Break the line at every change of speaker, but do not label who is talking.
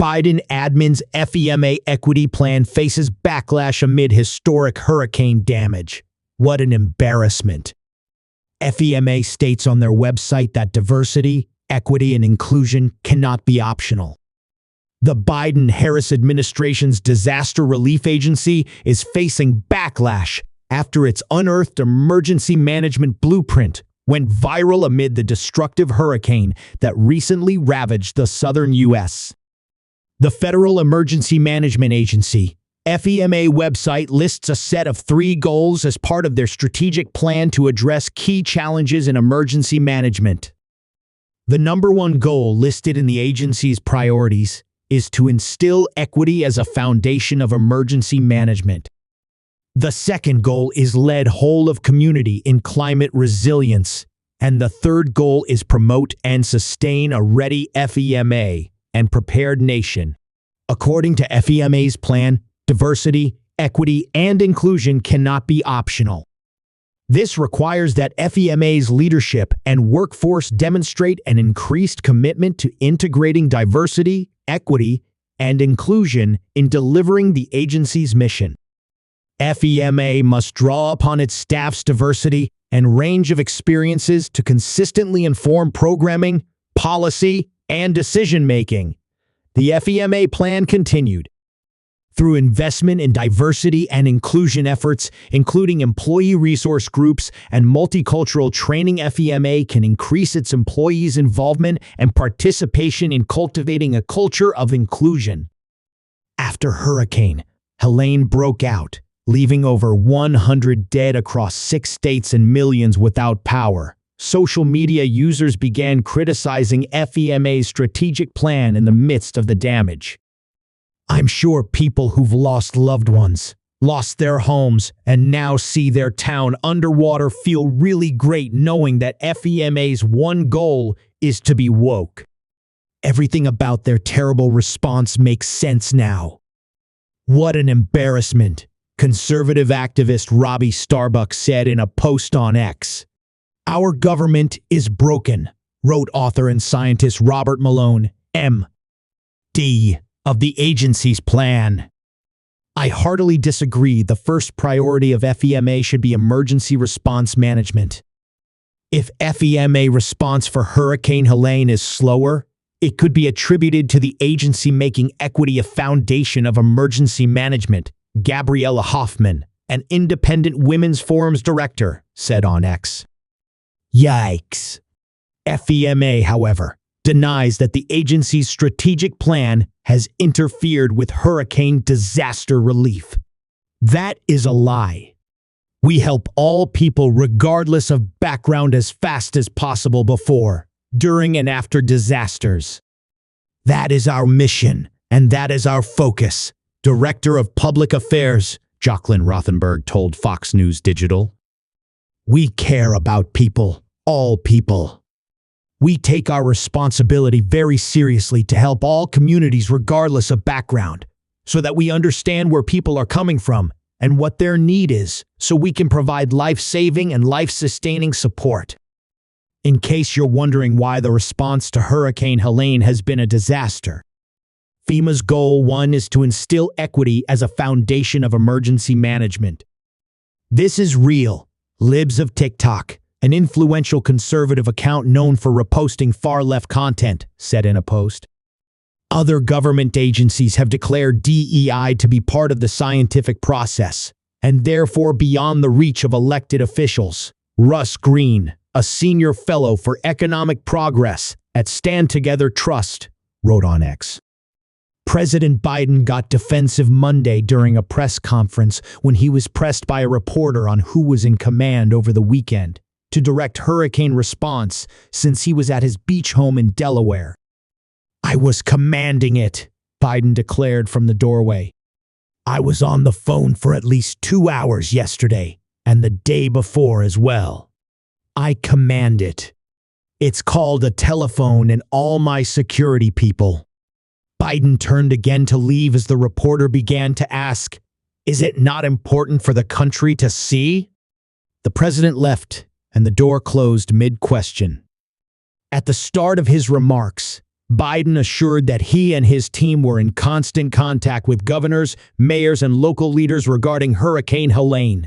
Biden admin's FEMA equity plan faces backlash amid historic hurricane damage. What an embarrassment. FEMA states on their website that diversity, equity, and inclusion cannot be optional. The Biden-Harris administration's disaster relief agency is facing backlash after its unearthed emergency management blueprint went viral amid the destructive hurricane that recently ravaged the southern U.S. The Federal Emergency Management Agency, FEMA website lists a set of 3 goals as part of their strategic plan to address key challenges in emergency management. The number 1 goal listed in the agency's priorities is to instill equity as a foundation of emergency management. The second goal is lead whole of community in climate resilience, and the third goal is promote and sustain a Ready FEMA and Prepared Nation. According to FEMA's plan, diversity, equity, and inclusion cannot be optional. This requires that FEMA's leadership and workforce demonstrate an increased commitment to integrating diversity, equity, and inclusion in delivering the agency's mission. FEMA must draw upon its staff's diversity and range of experiences to consistently inform programming, policy, and decision-making. The FEMA plan continued. Through investment in diversity and inclusion efforts, including employee resource groups and multicultural training, FEMA can increase its employees' involvement and participation in cultivating a culture of inclusion. After Hurricane Helene broke out, leaving over 100 dead across 6 states and millions without power, social media users began criticizing FEMA's strategic plan in the midst of the damage. I'm sure people who've lost loved ones, lost their homes, and now see their town underwater feel really great knowing that FEMA's one goal is to be woke. Everything about their terrible response makes sense now. What an embarrassment, conservative activist Robbie Starbuck said in a post on X. Our government is broken, wrote author and scientist Robert Malone, M.D., of the agency's plan. I heartily disagree. The first priority of FEMA should be emergency response management. If FEMA response for Hurricane Helene is slower, it could be attributed to the agency making equity a foundation of emergency management, Gabriella Hoffman, an independent Women's Forum's director, said on X. Yikes. FEMA, however, denies that the agency's strategic plan has interfered with hurricane disaster relief. That is a lie. We help all people regardless of background as fast as possible before, during, and after disasters. That is our mission, and that is our focus, Director of Public Affairs Jacqueline Rothenberg told Fox News Digital. We care about people, all people. We take our responsibility very seriously to help all communities regardless of background, so that we understand where people are coming from and what their need is, so we can provide life-saving and life-sustaining support. In case you're wondering why the response to Hurricane Helene has been a disaster, FEMA's Goal 1 is to instill equity as a foundation of emergency management. This is real. Libs of TikTok, an influential conservative account known for reposting far-left content, said in a post. Other government agencies have declared DEI to be part of the scientific process, and therefore beyond the reach of elected officials. Russ Green, a senior fellow for economic progress at Stand Together Trust, wrote on X. President Biden got defensive Monday during a press conference when he was pressed by a reporter on who was in command over the weekend to direct hurricane response since he was at his beach home in Delaware. I was commanding it, Biden declared from the doorway. I was on the phone for at least 2 hours yesterday and the day before as well. I command it. It's called a telephone and all my security people. Biden turned again to leave as the reporter began to ask, is it not important for the country to see? The president left and the door closed mid-question. At the start of his remarks, Biden assured that he and his team were in constant contact with governors, mayors, and local leaders regarding Hurricane Helene.